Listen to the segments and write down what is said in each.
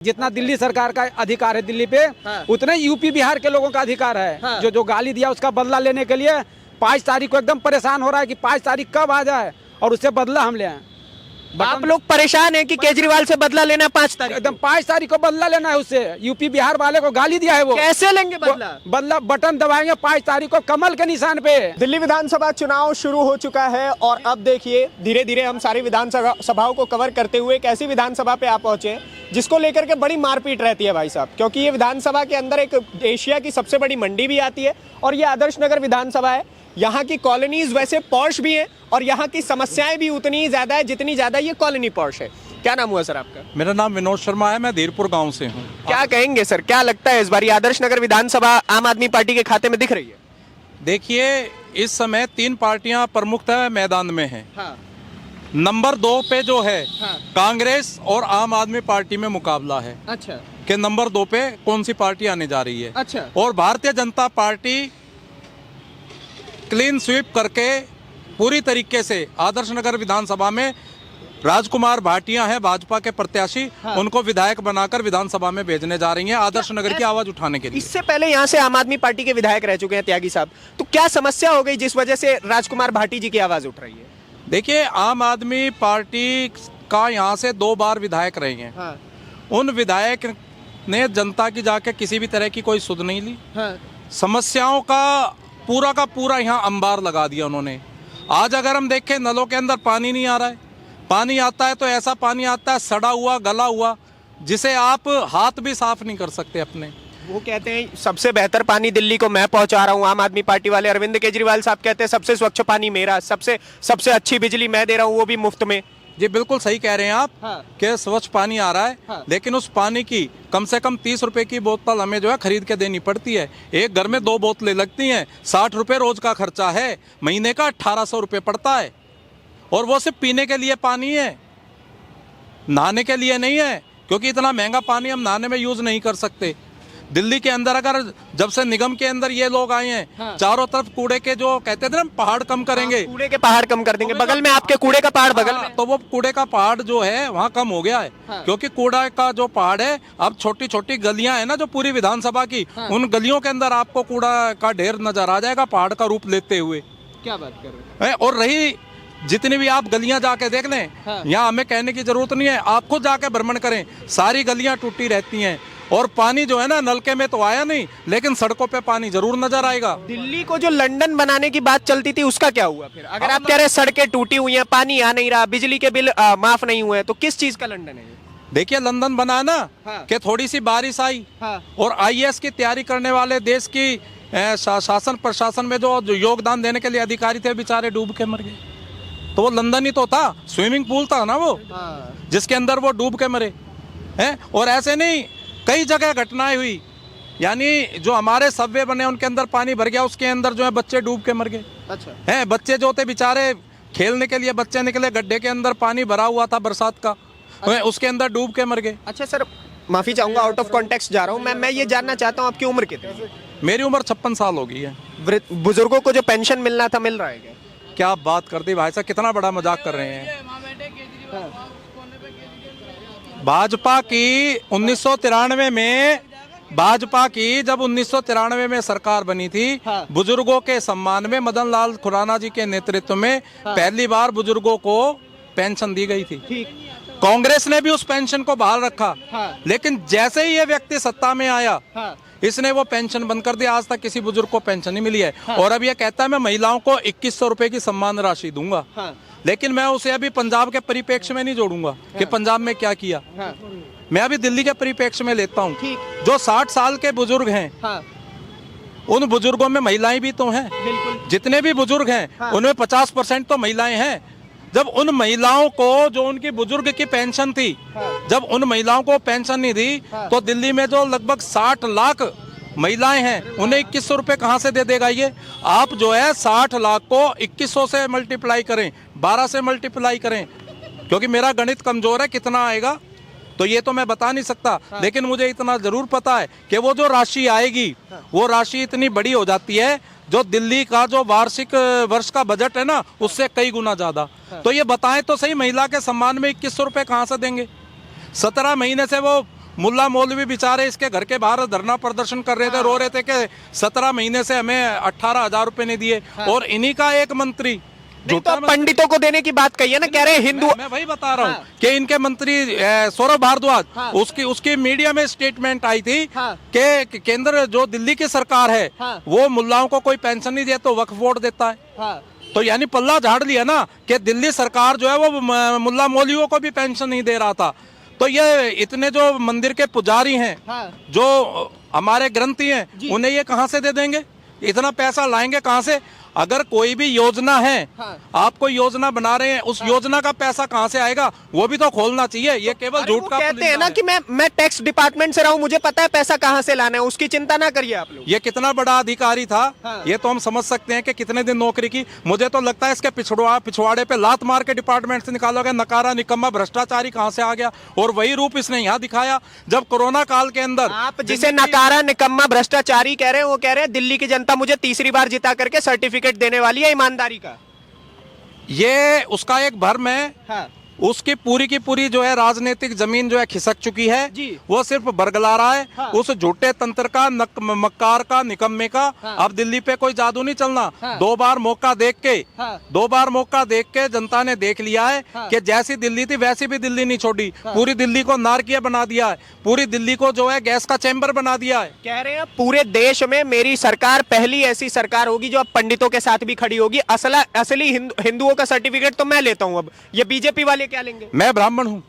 जितना दिल्ली सरकार का अधिकार है दिल्ली पे, उतना यूपी बिहार के लोगों का अधिकार है। जो गाली दिया उसका बदला लेने के लिए 5 तारीख को एकदम परेशान हो रहा है कि 5 तारीख कब आ जाए और उससे बदला हम ले आए। आप लोग परेशान हैं कि केजरीवाल से बदला लेना 5 तारीख एकदम 5 तारीख को बदला लेना है उससे। यूपी बिहार वाले को गाली दिया है, वो कैसे लेंगे बदला बटन दबाएंगे 5 तारीख को कमल के निशान पे। दिल्ली विधानसभा चुनाव शुरू हो चुका है और अब देखिए धीरे धीरे हम सारी विधानसभाओं को कवर करते हुए एक ऐसी विधानसभा पे आ पहुंचे जिसको लेकर के बड़ी मारपीट रहती है भाई साहब, क्योंकि ये विधानसभा के अंदर एक एशिया की सबसे बड़ी मंडी भी आती है और ये आदर्श नगर विधानसभा है। यहाँ की कॉलोनीज वैसे पॉश भी हैं और यहाँ की समस्याएं भी उतनी ज्यादा है जितनी ज्यादा ये कॉलोनी पॉश है। क्या नाम हुआ सर आपका? मेरा नाम विनोद शर्मा है, मैं धीरपुर गांव से हूँ। क्या कहेंगे सर, क्या लगता है इस बार आदर्श नगर विधानसभा आम आदमी पार्टी के खाते में दिख रही है? देखिए, इस समय 3 पार्टियां प्रमुखतः मैदान में हैं। नंबर 2 पे जो है कांग्रेस और आम आदमी पार्टी में मुकाबला है। अच्छा, कि नंबर 2 पे कौन सी पार्टी आने जा रही है। अच्छा। और Bharatiya Janata party clean sweep करके पूरी तरीके से आदर्श नगर विधानसभा में राजकुमार भाटिया हैं भाजपा के प्रत्याशी, उनको विधायक बनाकर विधानसभा में भेजने जा रही हैं आदर्श नगर की आवाज उठाने के लिए। इससे पहले यहाँ से आम आदमी पार्टी के विधायक रह चुके हैं त्यागी साहब, तो क्या समस्या हो गई जिस वजह से राजकुमार भाटी जी की आवाज उठ रही है? देखिए, आम आदमी पार्टी का यहाँ से 2 बार विधायक रहे हैं। उन विधायक ने जनता की जाके किसी भी तरह की कोई सुध नहीं ली। समस्याओं का पूरा यहाँ अंबार लगा दिया उन्होंने। आज अगर हम देखें, नलों के अंदर पानी नहीं आ रहा है। पानी आता है तो ऐसा पानी आता है सड़ा हुआ गला हुआ, जिसे आप हाथ भी साफ नहीं कर सकते अपने। वो कहते हैं सबसे बेहतर पानी दिल्ली को मैं पहुंचा रहा हूं। आम आदमी पार्टी वाले अरविंद केजरीवाल साहब कहते हैं सबसे स्वच्छ पानी मेरा, सबसे अच्छी बिजली मैं दे रहा हूं, वो भी मुफ्त में। जी बिल्कुल सही कह रहे हैं आप कि स्वच्छ पानी आ रहा है। लेकिन उस पानी की कम से कम 30 रुपए की बोतल हमें जो है खरीद के देनी पड़ती है। एक घर में 2 बोतलें लगती हैं, 60 रुपए रोज का खर्चा है, महीने का 1800 रुपए पड़ता है। और वो सिर्फ पीने के लिए पानी है, नहाने के लिए नहीं है, क्योंकि इतना महंगा पानी हम नहाने में यूज नहीं कर सकते। दिल्ली के अंदर अगर जब से निगम के अंदर ये लोग आए हैं, चारों तरफ कूड़े के जो कहते थे ना पहाड़ कम करेंगे, कूड़े के पहाड़ कम कर देंगे, बगल में आपके कूड़े का पहाड़ बगल में, तो वो कूड़े का पहाड़ जो है वहाँ कम हो गया है। क्योंकि कूड़ा का जो पहाड़ है, अब छोटी छोटी गलियां है ना जो पूरी विधानसभा की, उन गलियों के अंदर आपको कूड़ा का ढेर नजर आ जाएगा पहाड़ का रूप लेते हुए। क्या बात कर रहे हैं? और रही जितनी भी आप गलियां जाके देख लें, यहाँ हमें कहने की जरूरत नहीं है, आप खुद जाके भ्रमण करें, सारी गलियां टूटी रहती हैं। और पानी जो है ना नलके में तो आया नहीं, लेकिन सड़कों पे पानी जरूर नजर आएगा। दिल्ली को जो लंदन बनाने की बात चलती थी उसका क्या हुआ फिर? अगर आप कह रहे हैं सड़कें टूटी हुई हैं, पानी आ नहीं रहा, बिजली के बिल माफ नहीं हुए, तो किस चीज का लंदन है? देखिए, लंदन बना ना कि थोड़ी सी बारिश आई और IAS की तैयारी करने वाले देश की शासन प्रशासन में जो योगदान देने के लिए अधिकारी थे, बेचारे डूब के मर गए। तो वो लंदन ही तो था, स्विमिंग पूल था ना वो, जिसके अंदर वो डूब के मरे हैं। और ऐसे नहीं, कई जगह घटनाएं हुई, यानी जो हमारे सबवे बने उनके अंदर पानी भर गया, उसके अंदर जो है बच्चे डूब के मर गए। अच्छा, हैं बच्चे जो थे बेचारे खेलने के लिए बच्चे निकले, गड्ढे के अंदर पानी भरा हुआ था बरसात का, उसके अंदर डूब के मर गए। अच्छा सर, माफी चाहूंगा, आउट ऑफ कॉन्टेक्स्ट जा रहा हूँ मैं ये जानना चाहता हूँ आपकी उम्र कितनी है? मेरी उम्र 56 साल हो गई है। बुजुर्गों को जो पेंशन मिलना था मिल रहा है क्या? क्या बात करती भाई साहब, कितना बड़ा मजाक कर रहे हैं। भाजपा की 1993 में, भाजपा की जब 1993 में सरकार बनी थी, बुजुर्गों के सम्मान में मदन लाल खुराना जी के नेतृत्व में पहली बार बुजुर्गों को पेंशन दी गई थी। कांग्रेस ने भी उस पेंशन को बहाल रखा, लेकिन जैसे ही ये व्यक्ति सत्ता में आया, इसने वो पेंशन बंद कर दिया। आज तक किसी बुजुर्ग को पेंशन नहीं मिली है। और अब ये कहता है मैं महिलाओं को 2100 रुपए की सम्मान राशि दूंगा। लेकिन मैं उसे अभी पंजाब के परिप्रेक्ष्य में नहीं जोड़ूंगा कि पंजाब में क्या किया। मैं अभी दिल्ली के परिप्रेक्ष्य में लेता हूँ। जो 60 साल के बुजुर्ग हैं, उन बुजुर्गों में महिलाएं भी तो हैं। जितने भी बुजुर्ग हैं उनमें 50% तो महिलाएं हैं। जब उन महिलाओं को जो उनकी बुजुर्ग की पेंशन थी, जब उन महिलाओं को पेंशन नहीं दी, तो दिल्ली में जो लगभग 60 लाख महिलाएं हैं उन्हें 2100 रुपए कहां से दे देगा ये? आप जो है 60 लाख को 2100 से मल्टीप्लाई करें, 12 से मल्टीप्लाई करें, क्योंकि मेरा गणित कमजोर है, कितना आएगा तो ये तो मैं बता नहीं सकता। लेकिन मुझे इतना जरूर पता है कि वो जो राशि आएगी, वो राशि इतनी बड़ी हो जाती है जो दिल्ली का जो वार्षिक वर्ष का बजट है ना, उससे कई गुना ज्यादा। तो ये बताएं तो सही, महिला के सम्मान में 2100 रुपए कहां से देंगे? 17 महीने से वो मुल्ला मौलवी बेचारे इसके घर के बाहर धरना प्रदर्शन कर रहे थे, रो रहे थे कि 17 महीने से हमें 18,000 रुपए नहीं दिए। और इन्हीं का एक मंत्री नहीं, तो पंडितों को देने की बात कही है ना, कह रहे हैं हिंदू। मैं वही बता रहा हूँ कि इनके मंत्री सौरभ भारद्वाज, उसकी मीडिया में स्टेटमेंट आई थी कि केंद्र जो दिल्ली की सरकार है वो मुल्लाओं को कोई पेंशन नहीं देता तो वक्फ बोर्ड देता है। तो यानी पल्ला झाड़ लिया ना कि दिल्ली सरकार जो है वो मुल्ला मौलवियों को भी पेंशन नहीं दे रहा था। तो ये इतने जो मंदिर के पुजारी हैं, जो हमारे ग्रंथी हैं, उन्हें ये कहां से दे देंगे? इतना पैसा लाएंगे कहां से? अगर कोई भी योजना है, आप कोई योजना बना रहे हैं, उस योजना का पैसा कहां से आएगा वो भी तो खोलना चाहिए। ये केवल झूठ का कहते हैं ना कि मैं टैक्स डिपार्टमेंट से रहा हूं, मुझे पता है पैसा कहां से लाना है, उसकी चिंता ना करिए आप लोग। ये कितना बड़ा अधिकारी था, ये तो हम समझ सकते हैं कि कितने दिन नौकरी की। मुझे तो लगता है इसके पिछवाड़े पे लात मार के डिपार्टमेंट से निकाला गया। नकारा निकम्मा भ्रष्टाचारी कहां से आ गया? और वही रूप इसने यहाँ दिखाया जब कोरोना काल के अंदर। आप जिसे नकारा निकम्मा भ्रष्टाचारी कह रहे हैं, वो कह रहे हैं दिल्ली की जनता मुझे तीसरी बार जिता करके सर्टिफिकेट देने वाली है ईमानदारी का। ये उसका एक भ्रम है। उसकी पूरी की पूरी जो है राजनीतिक जमीन जो है खिसक चुकी है जी। वो सिर्फ बरगला रहा है उस झूठे तंत्र का, मक्कार का, निकम्मे का। अब दिल्ली पे कोई जादू नहीं चलना। 2 बार मौका देख के जनता ने देख लिया है कि जैसी दिल्ली थी वैसी भी दिल्ली नहीं छोड़ी। पूरी दिल्ली को नारकीय बना दिया है, पूरी दिल्ली को जो है गैस का चैम्बर बना दिया है। कह रहे हैं पूरे देश में मेरी सरकार पहली ऐसी सरकार होगी जो अब पंडितों के साथ भी खड़ी होगी। असली हिंदुओं का सर्टिफिकेट तो मैं लेता हूं, अब ये बीजेपी वाले क्या लेंगे? मैं ब्राह्मण हूँ।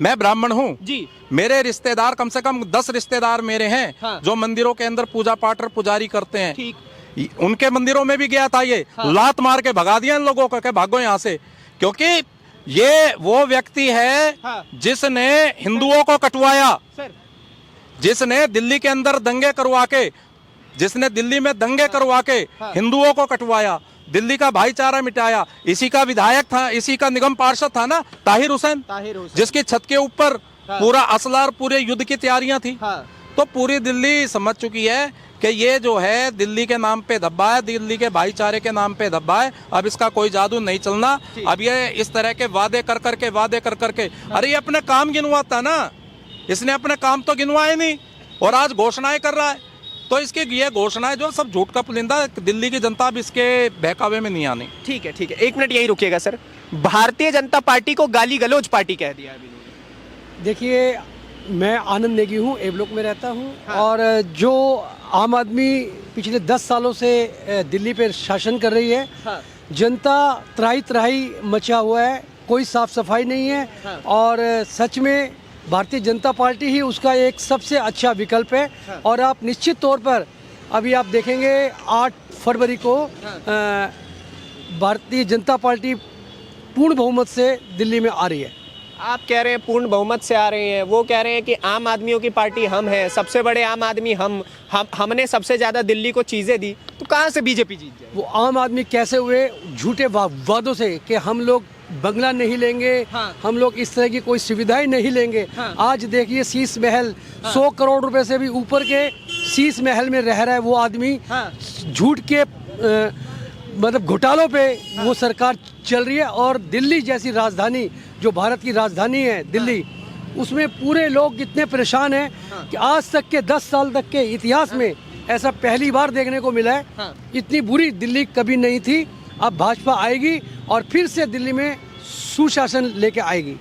मैं ब्राह्मण हूँ जी। मेरे रिश्तेदार कम से कम 10 रिश्तेदार मेरे हैं जो मंदिरों के अंदर पूजा पाठ और पुजारी करते हैं। ठीक। उनके मंदिरों में भी गया था। ये लात मार के भगा दिया इन लोगों को कि भागो यहाँ से, क्योंकि ये वो व्यक्ति है जिसने हिंदुओं को कटवाया, जिसने दिल्ली के अंदर दंगे करवा के, जिसने दिल्ली में दंगे करवा के हिंदुओं को कटवाया, दिल्ली का भाईचारा मिटाया। इसी का विधायक था, इसी का निगम पार्षद था ना ताहिर हुसैन, जिसकी छत के ऊपर पूरा असला और पूरे युद्ध की तैयारियां थी। तो पूरी दिल्ली समझ चुकी है कि ये जो है दिल्ली के नाम पे धब्बा है, दिल्ली के भाईचारे के नाम पे धब्बा है। अब इसका कोई जादू नहीं चलना। अब ये इस तरह के वादे कर करके अरे ये अपने काम गिनवाता ना, इसने अपने काम तो गिनवाए नहीं और आज घोषणाएं कर रहा है। तो इसकी ये घोषणाएं जो सब झूठ का पुलिंदा, दिल्ली की जनता अब इसके बहकावे में नहीं आनी। ठीक है 1 मिनट यही रुकिएगा सर। भारतीय जनता पार्टी को गाली गलौज पार्टी कह दिया अभी। देखिए, मैं आनंद नेगी हूँ, ए ब्लॉक में रहता हूँ। और जो आम आदमी पिछले 10 सालों से दिल्ली पे शासन कर रही है, जनता त्राही मचा हुआ है, कोई साफ सफाई नहीं है। और सच में भारतीय जनता पार्टी ही उसका एक सबसे अच्छा विकल्प है। और आप निश्चित तौर पर अभी आप देखेंगे 8 फरवरी को भारतीय जनता पार्टी पूर्ण बहुमत से दिल्ली में आ रही है। आप कह रहे हैं पूर्ण बहुमत से आ रहे हैं, वो कह रहे हैं कि आम आदमियों की पार्टी हम हैं, सबसे बड़े आम आदमी हमने सबसे ज्यादा दिल्ली को चीजें दी। तो कहाँ से बीजेपी जीत जाए? वो आम आदमी कैसे हुए? झूठे वादों से कि हम लोग बंगला नहीं लेंगे, हम लोग इस तरह की कोई सुविधाएं नहीं लेंगे। आज देखिए शीश महल, 100 करोड़ रुपए से भी ऊपर के शीश महल में रह रहा है वो आदमी। झूठ के मतलब घोटालों पे वो सरकार चल रही है। और दिल्ली जैसी राजधानी, जो भारत की राजधानी है दिल्ली, उसमें पूरे लोग इतने परेशान हैं कि आज तक के 10 साल तक के इतिहास में ऐसा पहली बार देखने को मिला है। इतनी बुरी दिल्ली कभी नहीं थी। अब भाजपा आएगी और फिर से दिल्ली में सुशासन लेके आएगी।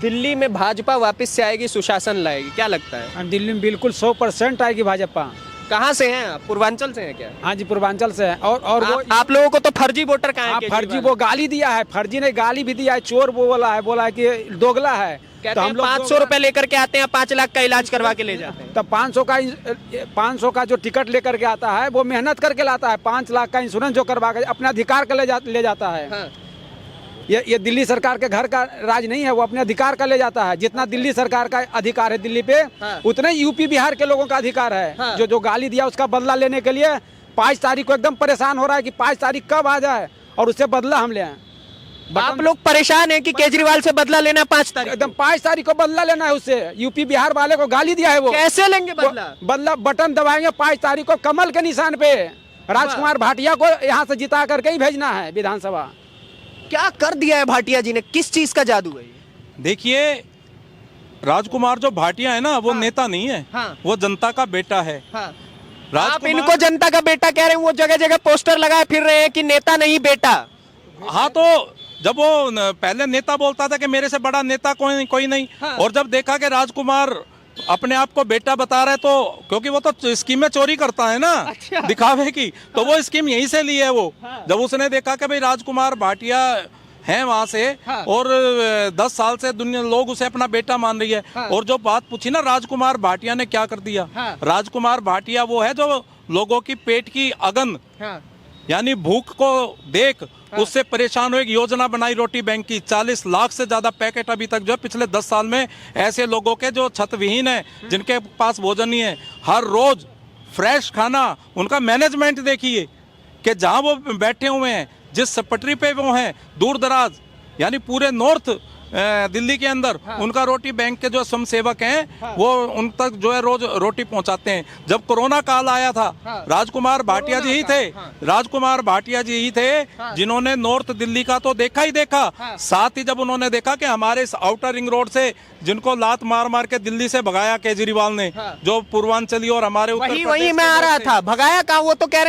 दिल्ली में भाजपा वापस से आएगी, सुशासन लाएगी, क्या लगता है? दिल्ली में बिल्कुल 100% आएगी भाजपा। कहाँ से हैं आप? पूर्वांचल से हैं क्या? हाँ जी, पूर्वांचल से है। और वो आप लोगों को तो फर्जी वोटर कहाँ है? फर्जी वो गाली दिया है, फर्जी ने गाली भी दिया है, चोर वो बोला है कि दोगला है। कहते हैं 500 रुपए लेकर के आते हैं, 5 लाख का इलाज करवा के ले जाते हैं। तब 500 का जो टिकट लेकर के आता है वो मेहनत करके लाता है। 5 लाख का इंश्योरेंस जो करवा के अपने अधिकार का ले जाता है। ये दिल्ली सरकार के घर का राज नहीं है, वो अपने अधिकार का ले जाता है। जितना दिल्ली सरकार का अधिकार है दिल्ली पे, उतना यूपी बिहार के लोगों का अधिकार है। जो गाली दिया उसका बदला लेने के लिए 5 तारीख को एकदम परेशान हो रहा है कि 5 तारीख कब आ जाए और उससे बदला हम ले आए। आप लोग परेशान हैं कि केजरीवाल से बदला लेना 5 तारीख? एकदम 5 तारीख को बदला लेना है उससे। यूपी बिहार वाले को गाली दिया है, वो कैसे लेंगे बदला? बटन दबाएंगे 5 तारीख को कमल के निशान पे। राजकुमार भाटिया को यहाँ से जिता करके ही भेजना है राजकुमार जो भाटिया है ना, वो नेता नहीं है, वो जनता का बेटा है। आप इनको जनता का बेटा कह रहे हैं, वो जगह जगह पोस्टर लगाए फिर रहे हैं कि नेता नहीं बेटा। हाँ, तो जब वो पहले नेता बोलता था कि मेरे से बड़ा नेता कोई नहीं, और जब देखा कि राजकुमार अपने आप को बेटा बता रहे, तो क्योंकि वो तो स्कीमें चोरी करता है ना, दिखावे की, तो वो स्कीम यहीं से ली है वो। जब उसने देखा कि भाई राजकुमार भाटिया हैं वहां से, और 10 साल से दुनिया लोग उसे अपना बेटा मान रही है, और जो बात पूछी ना राजकुमार भाटिया ने क्या कर दिया, राजकुमार भाटिया वो है जो लोगों की पेट की अगन, यानी भूख को देख उससे परेशान हुए, एक योजना बनाई रोटी बैंक की, 40 लाख से ज्यादा पैकेट अभी तक जो है पिछले 10 साल में ऐसे लोगों के जो छत विहीन है, जिनके पास भोजन नहीं है, हर रोज फ्रेश खाना, उनका मैनेजमेंट देखिए कि जहां वो बैठे हुए हैं, जिस पटरी पे वो हैं, दूर दराज यानी पूरे नॉर्थ दिल्ली के अंदर, उनका रोटी बैंक के जो स्वयंसेवक हैं वो उन तक जो है रोज रोटी पहुंचाते हैं। जब कोरोना काल आया था, राजकुमार भाटिया जी ही थे, राजकुमार भाटिया जी ही थे जिन्होंने नॉर्थ दिल्ली का तो देखा ही देखा, साथ ही जब उन्होंने देखा कि हमारे इस आउटर रिंग रोड से जिनको लात मार मार के दिल्ली से भगाया केजरीवाल ने, जो पूर्वांचली और हमारे वही मैं आ रहा था, भगाया कहाँ, वो तो कह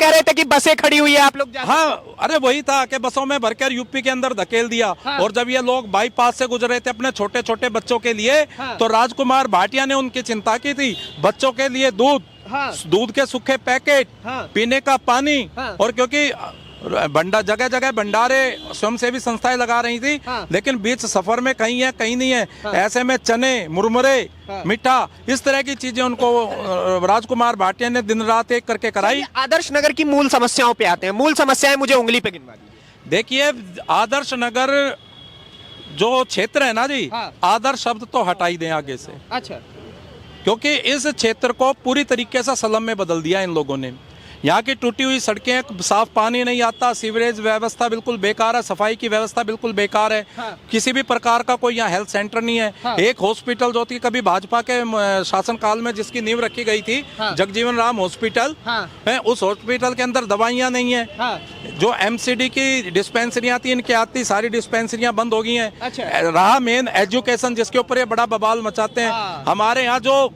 रहे थे कि बसें खड़ी हुई है, आप लोग हाँ, अरे वही था कि बसों में भरकर यूपी के अंदर धकेल दिया। और जब ये लोग बाईपास से गुजर रहे थे अपने छोटे छोटे बच्चों के लिए, तो राजकुमार भाटिया ने उनकी चिंता की थी, बच्चों के लिए दूध के सूखे पैकेट, पीने का पानी, और क्योंकि जगह जगह भंडारे स्वयंसेवी संस्थाएं लगा रही थी, लेकिन बीच सफर में कहीं है कहीं नहीं है, ऐसे में चने, मुरमुरे, मीठा, इस तरह की चीजें उनको राजकुमार भाटिया ने दिन रात एक करके कराई। आदर्श नगर की मूल समस्याओं पे आते हैं, मूल समस्याएं मुझे उंगली पे गिनवा दीजिए। देखिए, आदर्श नगर जो क्षेत्र है ना जी, आदर्श शब्द तो हटाई दें आगे से। अच्छा, क्योंकि इस क्षेत्र को पूरी तरीके से स्लम में बदल दिया इन लोगों ने। यहाँ की टूटी हुई सड़कें, साफ पानी नहीं आता, सीवरेज व्यवस्था बिल्कुल बेकार है, सफाई की व्यवस्था बिल्कुल बेकार है, किसी भी प्रकार का कोई यहाँ हेल्थ सेंटर नहीं है। एक हॉस्पिटल जो थी कभी भाजपा के शासनकाल में जिसकी नींव रखी गई थी, जगजीवन राम हॉस्पिटल, उस हॉस्पिटल के अंदर दवाइयाँ नहीं है। जो एमसीडी की डिस्पेंसरियाँ थी, इनके आती सारी डिस्पेंसरियाँ बंद हो गई हैं। रहा मेन एजुकेशन, जिसके ऊपर ये बड़ा बवाल मचाते हैं। हमारे यहाँ जो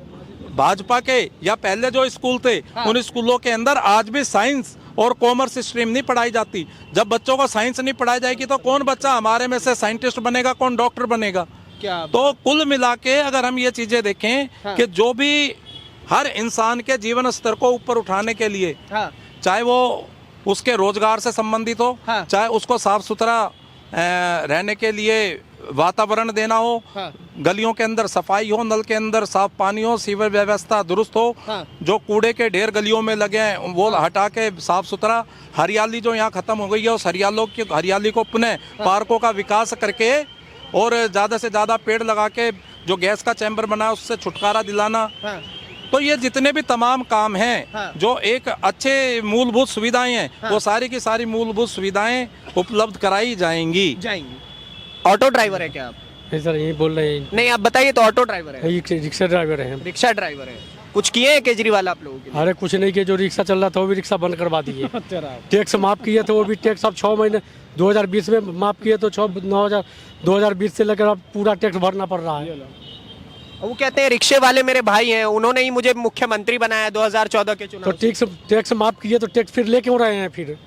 भाजपा के या पहले जो स्कूल थे, उन स्कूलों के अंदर आज भी साइंस और कॉमर्स स्ट्रीम नहीं पढ़ाई जाती। जब बच्चों को साइंस नहीं पढ़ाई जाएगी तो कौन बच्चा हमारे में से साइंटिस्ट बनेगा, कौन डॉक्टर बनेगा? तो कुल मिला के अगर हम ये चीजें देखें कि जो भी हर इंसान के जीवन स्तर को ऊपर उठाने के लिए, चाहे वो उसके रोजगार से संबंधित हो, चाहे उसको साफ सुथरा रहने के लिए वातावरण देना हो, गलियों के अंदर सफाई हो, नल के अंदर साफ पानी हो, सीवर व्यवस्था दुरुस्त हो, जो कूड़े के ढेर गलियों में लगे हैं वो हटा के साफ सुथरा, हरियाली जो यहाँ खत्म हो गई है उस हरियाली को पुनः पार्कों का विकास करके और ज़्यादा से ज़्यादा पेड़ लगा के जो गैस का चैम्बर बना है उससे छुटकारा दिलाना। तो ये जितने भी तमाम काम हैं, जो एक अच्छे मूलभूत सुविधाएं हैं, वो सारी की सारी मूलभूत सुविधाएं उपलब्ध कराई जाएंगी। ऑटो ड्राइवर है क्या आप? सर यही बोल रहे हैं। नहीं, आप बताइए, तो ऑटो ड्राइवर है? रिक्शा ड्राइवर है। रिक्शा ड्राइवर है। कुछ किए हैं केजरीवाल आप लोगों के लिए? अरे कुछ नहीं किया, जो रिक्शा चल रहा था वो भी रिक्शा बंद करवा दिए। टैक्स माफ किए तो वो भी टैक्स अब 6 महीने 2020 में माफ किए तो 2020 से लेकर अब पूरा टैक्स भरना पड़ रहा है। वो कहते हैं रिक्शे वाले मेरे भाई हैं, उन्होंने ही मुझे मुख्यमंत्री बनाया 2014 के चुनाव। तो टैक्स माफ किए तो टैक्स फिर ले क्यों रहे हैं? फिर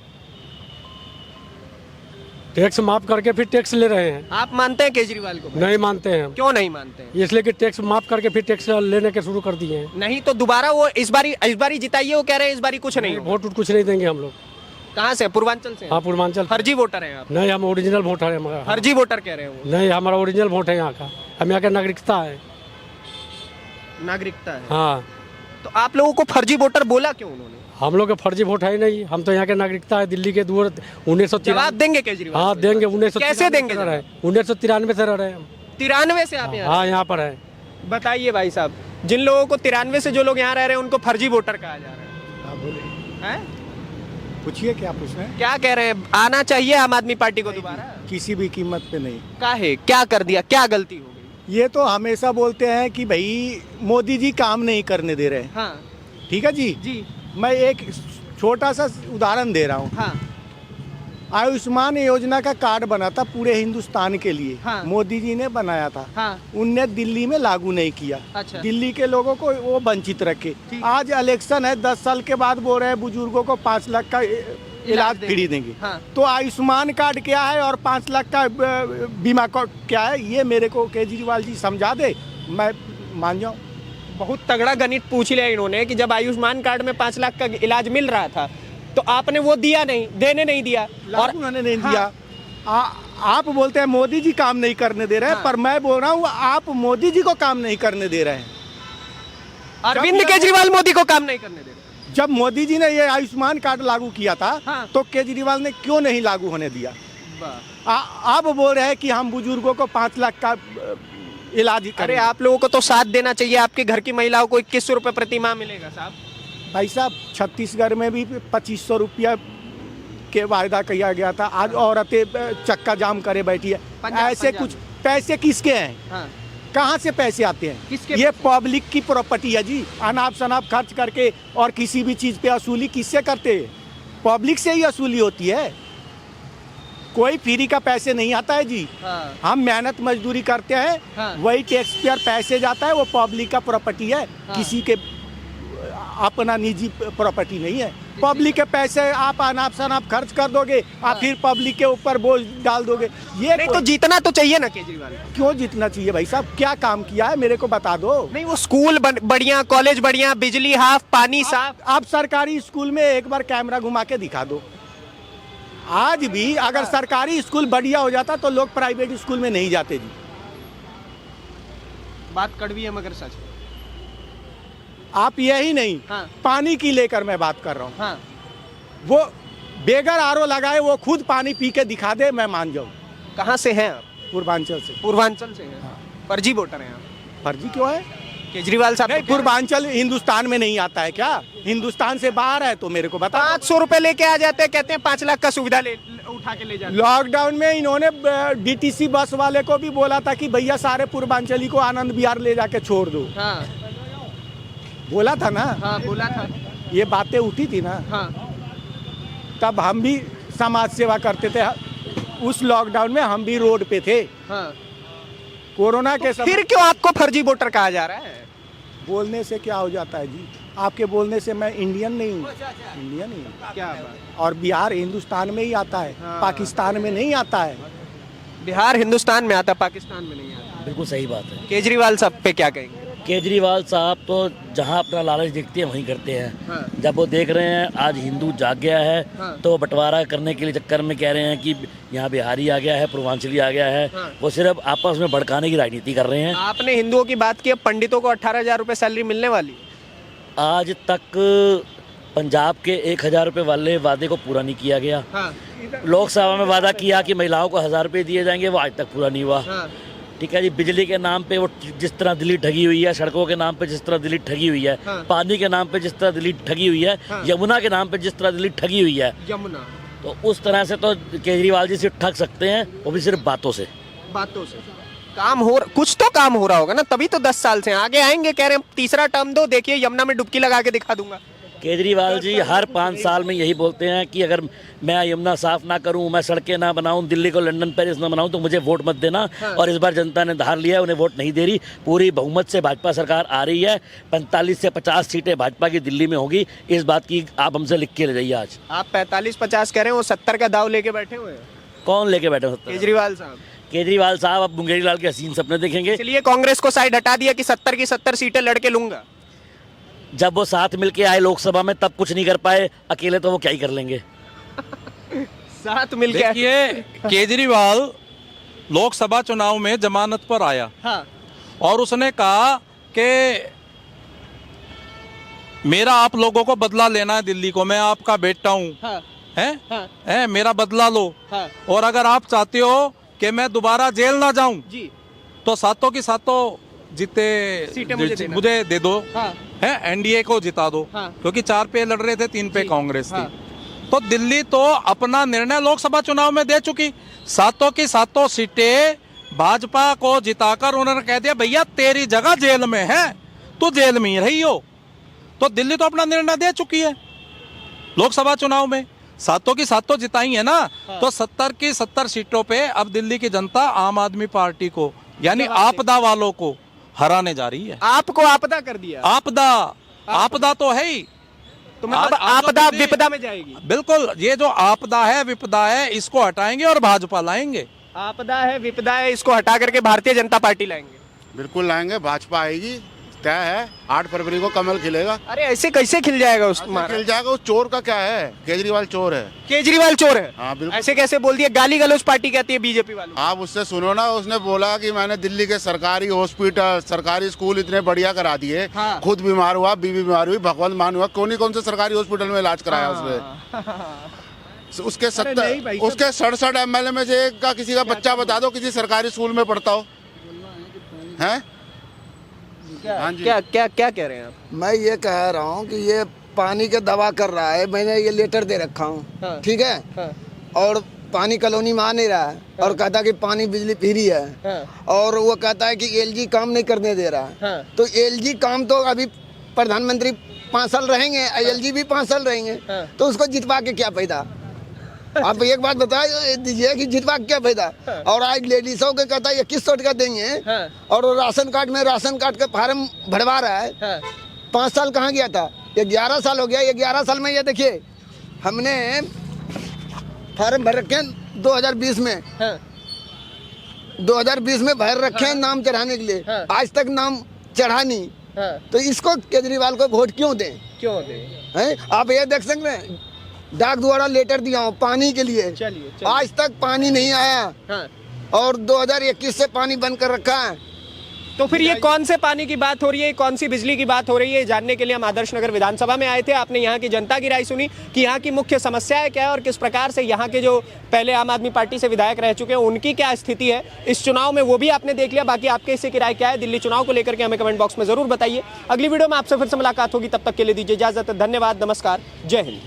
टैक्स माफ करके फिर टैक्स ले रहे हैं। आप मानते हैं केजरीवाल को? नहीं मानते हैं। क्यों नहीं मानते हैं? इसलिए कि टैक्स माफ करके फिर टैक्स लेने के शुरू कर दिए हैं। नहीं तो दोबारा वो इस बारी जिताइए, वो कह रहे हैं इस बारी कुछ नहीं, वोट कुछ नहीं देंगे हम लोग। कहाँ से? पूर्वांचल से? हाँ, पूर्वांचल। फर्जी वोटर हैं आप? नहीं, हम ओरिजिनल वोटर है हमारा। फर्जी वोटर कह रहे हो? नहीं, हमारा ओरिजिनल वोट है यहाँ का, हम यहाँ का नागरिकता है। नागरिकता है? हाँ। तो आप लोगों को फर्जी वोटर बोला क्यों उन्होंने? हम लोग का फर्जी वोट है ही नहीं, हम तो यहाँ के नागरिकता है, दिल्ली के दूर 1993। जवाब देंगे केजरीवाल? हाँ देंगे। 1993 कैसे देंगे? 1993 से रह रहे हैं हम। 93 से आप यहाँ? हाँ, यहाँ पर है। बताइए भाई साहब, जिन लोगों को 93 से जो लोग यहाँ रह रहे हैं उनको फर्जी वोटर कहा जा रहा है। हाँ, बोलिए। हैं? पूछिए क्या पूछ रहे हैं? क्या कह रहे हैं? आना चाहिए आम आदमी पार्टी को दोबारा? किसी भी कीमत पे नहीं। काहे? क्या कर दिया? क्या गलती हो गई? ये तो हमेशा बोलते हैं कि भाई मोदी जी काम नहीं करने दे रहे। हाँ। ठीक है जी। जी। मैं एक छोटा सा उदाहरण दे रहा हूँ। हाँ। आयुष्मान योजना का कार्ड बना था पूरे हिंदुस्तान के लिए। हाँ। मोदी जी ने बनाया था। हाँ। उनने दिल्ली में लागू नहीं किया। अच्छा। दिल्ली के लोगों को वो वंचित रखे। ठीक। आज इलेक्शन है, 10 साल के बाद बोल रहे हैं बुजुर्गों को 5 लाख का इलाज फ्री देंगे। हाँ। तो आयुष्मान कार्ड क्या है और 5 लाख का बीमा क्या है, ये मेरे को केजरीवाल जी समझा दे, मैं मान जाऊँ। बहुत तगड़ा गणित पूछ लिया इन्होंने कि जब आयुष्मान कार्ड में 5 लाख का इलाज मिल रहा था तो आपने वो दिया नहीं, देने नहीं दिया और उन्होंने नहीं दिया। आप बोलते हैं मोदी जी काम नहीं करने दे रहे हैं। पर मैं बोल रहा हूँ आप मोदी जी को काम नहीं करने दे रहे हैं। अरविंद केजरीवाल मोदी को काम नहीं करने दे रहे। जब मोदी जी ने ये आयुष्मान कार्ड लागू किया था हाँ। तो केजरीवाल ने क्यों नहीं लागू होने दिया? आप बोल रहे हैं कि हम बुजुर्गों को 5 लाख का इलाज अरे करें। आप लोगों को तो साथ देना चाहिए। आपके घर की महिलाओं को 2100 रुपए प्रति माह मिलेगा साहब। भाई साहब, छत्तीसगढ़ में भी 2500 रुपया के वायदा किया गया था। आज औरतें चक्का जाम करे बैठी है। ऐसे कुछ पैसे किसके हैं? हाँ। कहाँ से पैसे आते हैं? किसके ये पब्लिक की प्रॉपर्टी है जी। अनाप शनाप खर्च करके और किसी भी चीज पे वसूली किससे करते हैं? पब्लिक से ही वसूली होती है। कोई फ्री का पैसे नहीं आता है जी। हाँ। हम मेहनत मजदूरी करते हैं। हाँ। वही टैक्स पेयर पैसे जाता है, वो पब्लिक का प्रॉपर्टी है। हाँ। किसी के अपना निजी प्रॉपर्टी नहीं है। पब्लिक के पैसे आप अनाप शनाप खर्च कर दोगे और फिर पब्लिक के ऊपर बोझ डाल दोगे। ये नहीं तो जीतना तो चाहिए ना केजरीवाल को। क्यों जीतना चाहिए भाई साहब? क्या काम किया है मेरे को बता दो। नहीं वो स्कूल बढ़िया, कॉलेज बढ़िया, बिजली हाफ, पानी साफ। आप सरकारी स्कूल में एक बार कैमरा घुमा के दिखा दो। आज भी अगर सरकारी स्कूल बढ़िया हो जाता तो लोग प्राइवेट स्कूल में नहीं जाते जी। बात कड़वी है मगर सच। आप यही नहीं, हाँ। पानी की लेकर मैं बात कर रहा हूँ। हाँ। वो बेगर आरओ लगाए, वो खुद पानी पी के दिखा दे, मैं मान जाऊँ। कहाँ से हैं आप? पूर्वांचल से। पूर्वांचल से हैं। फर्जी वोटर हैं आप। फर्जी क्यों है? केजरीवाल साहब नहीं, पूर्वांचल हिंदुस्तान में नहीं आता है क्या? हिंदुस्तान से बाहर है तो मेरे को बता। 500 रुपए लेके आ जाते हैं, कहते हैं 5 लाख का सुविधा उठा के ले जाते। लॉकडाउन में इन्होंने डीटीसी बस वाले को भी बोला था कि भैया सारे पूर्वांचली को आनंद विहार ले जाके छोड़ दो। हाँ। बोला था ना। हाँ बोला था। ये बातें उठी थी ना। हाँ। तब हम भी समाज सेवा करते थे। उस लॉकडाउन में हम भी रोड पे थे। हाँ। कोरोना के समय। फिर क्यों आपको फर्जी वोटर कहा जा रहा है? बोलने से क्या हो जाता है जी? आपके बोलने से मैं इंडियन नहीं हूँ। इंडियन ही हूँ। क्या बात। और बिहार हिंदुस्तान में ही आता है। हाँ। पाकिस्तान में नहीं आता है। बिहार हिंदुस्तान में आता, पाकिस्तान में नहीं आता। बिल्कुल सही बात है। केजरीवाल साहब पे क्या कहेंगे? केजरीवाल साहब तो जहां अपना लालच देखते हैं वहीं करते हैं। हाँ। जब वो देख रहे हैं आज हिंदू जाग गया है हाँ। तो बंटवारा करने के लिए चक्कर में कह रहे हैं कि यहाँ बिहारी आ गया है, पूर्वांचली आ गया है। हाँ। वो सिर्फ आपस में भड़काने की राजनीति कर रहे हैं। आपने हिंदुओं की बात की, अब पंडितों को 18,000 रुपए सैलरी मिलने वाली। आज तक पंजाब के 1,000 रुपये वाले वादे को पूरा नहीं किया गया। हाँ। लोकसभा में वादा किया कि महिलाओं को 1,000 रुपये दिए जाएंगे, वो आज तक पूरा नहीं हुआ। हाँ। ठीक है जी। बिजली के नाम पे वो जिस तरह दिल्ली ठगी हुई है, सड़कों के नाम पे जिस तरह दिल्ली ठगी हुई है, हाँ। पानी के नाम पे जिस तरह दिल्ली ठगी हुई है, हाँ। यमुना के नाम पे जिस तरह दिल्ली ठगी हुई है, यमुना। तो उस तरह से तो केजरीवाल जी सिर्फ ठग सकते हैं, वो भी सिर्फ बातों से। बातों से काम हो, कुछ तो काम हो रहा होगा ना, तभी तो 10 साल से आगे आएंगे। कह रहे हैं तीसरा टर्म दो, देखिए यमुना में डुबकी लगा के दिखा दूंगा। केजरीवाल जी हर 5 साल में यही बोलते हैं कि अगर मैं यमुना साफ ना करूं, मैं सड़कें ना बनाऊं, दिल्ली को लंदन पेरिस ना बनाऊं तो मुझे वोट मत देना। हाँ। और इस बार जनता ने धार लिया है, उन्हें वोट नहीं दे रही। पूरी बहुमत से भाजपा सरकार आ रही है। 45 से 50 सीटें भाजपा की दिल्ली में होगी। इस बात की आप हमसे लिख के ले जाइए। आज आप 45-50 कह रहे हैं, वो 70 का दाव लेके बैठे हुए हैं कौन लेके बैठे हो? केजरीवाल साहब। केजरीवाल साहब अब मुंगेरी लाल के हसीन सपने देखेंगे। इसलिए कांग्रेस को साइड हटा दिया कि 70 की 70 सीटें लड़के लूंगा। जब वो साथ मिलके आए लोकसभा में तब कुछ नहीं कर पाए, अकेले तो वो क्या ही कर लेंगे। साथ मिलके देखिए, केजरीवाल लोकसभा चुनाव में जमानत पर आया। हाँ। और उसने कहा कि मेरा आप लोगों को बदला लेना है, दिल्ली को, मैं आपका बेटा हूँ। हाँ। हैं? हैं? मेरा बदला लो। हाँ। और अगर आप चाहते हो कि मैं दोबारा जेल ना जाऊं जी, तो सातों की सातों जीते सीटें मुझे देना। मुझे दे दो। हाँ। है, एनडीए को जिता दो। हाँ। क्योंकि 4 पे लड़ रहे थे, 3 पे जी। कांग्रेस हाँ। थी। तो दिल्ली तो अपना निर्णय लोकसभा चुनाव में दे चुकी। सातों की सातों सीटें भाजपा को जिताकर उन्होंने कह दिया भैया तेरी जगह जेल में है, तू जेल में ही रही हो। तो दिल्ली तो अपना निर्णय दे चुकी है लोकसभा चुनाव में। सातों की सातों जिताई है ना। तो 70 की 70 सीटों पे अब दिल्ली की जनता आम आदमी पार्टी को यानी आपदा वालों को हराने जा रही है। आपको आपदा कर दिया। आपदा आपदा तो है ही, तो मतलब आज आपदा दिल्ली- विपदा में जाएगी। बिल्कुल, ये जो आपदा है विपदा है इसको हटाएंगे और भाजपा लाएंगे। आपदा है विपदा है, इसको हटा करके भारतीय जनता पार्टी लाएंगे। बिल्कुल लाएंगे, भाजपा आएगी, तय है। 8 फरवरी को कमल खिलेगा। अरे ऐसे कैसे खिल जाएगा उस खिल जाएगा। उस चोर का क्या है? केजरीवाल चोर है। केजरीवाल चोर है? हाँ बिल्कुल। ऐसे कैसे बोल दिया? गाली गलौज पार्टी कहती है बीजेपी वालों। आप उससे सुनो ना, उसने बोला कि मैंने दिल्ली के सरकारी हॉस्पिटल, सरकारी स्कूल इतने बढ़िया करा दिए। हाँ। खुद बीमार हुआ, बीवी बीमार हुई, भगवंत मान हुआ, कौन से सरकारी हॉस्पिटल में इलाज कराया उसने? उसके 67 MLA में से एक का किसी का बच्चा बता दो किसी सरकारी स्कूल में पढ़ता हो है? हाँ जी। क्या क्या क्या कह रहे हैं आप? मैं ये कह रहा हूँ कि ये पानी का दवा कर रहा है, मैंने ये लेटर दे रखा हूँ। हाँ। ठीक है। हाँ। और पानी कॉलोनी में आ नहीं रहा है। और कहता कि पानी बिजली फ्री है। हाँ। और वो कहता है कि एलजी काम नहीं करने दे रहा है। हाँ। तो एलजी काम तो अभी प्रधानमंत्री 5 साल रहेंगे, एलजी भी 5 साल रहेंगे। हाँ। तो उसको जितवा के क्या फायदा? आप एक बात बता दीजिए कि जितवा के क्या फायदा? और आज लेडीजों के कहता है 2100 का देंगे। हाँ। और राशन कार्ड में राशन कार्ड का फार्म भरवा रहा है। हाँ। 5 साल कहाँ गया था? ये 11 साल हो गया। ये 11 साल में ये देखिए हमने फार्म भर रखे हैं 2020 में। हाँ। 2020 में भर रखे हैं नाम चढ़ाने के लिए। हाँ। आज तक नाम चढ़ा नहीं। हाँ। तो इसको केजरीवाल को वोट क्यों दें? क्यों दे? हैं? आप ये देख सकते हैं डाक द्वारा लेटर दिया हूँ पानी के लिए। चलिए। आज तक पानी नहीं आया। हाँ। और 2021 से पानी बंद कर रखा है। तो फिर ये कौन से पानी की बात हो रही है, कौन सी बिजली की बात हो रही है, जानने के लिए हम आदर्श नगर विधानसभा में आए थे। आपने यहाँ की जनता की राय सुनी कि यहाँ की मुख्य समस्याएं क्या है और किस प्रकार से यहाँ के जो पहले आम आदमी पार्टी से विधायक रह चुके हैं उनकी क्या स्थिति है इस चुनाव में, वो भी आपने देख लिया। बाकी आपके इससे की राय क्या है दिल्ली चुनाव को लेकर के हमें कमेंट बॉक्स में जरूर बताइए। अगली वीडियो में आपसे फिर से मुलाकात होगी, तब तक के लिए दीजिए इजाजत। धन्यवाद, नमस्कार, जय हिंद।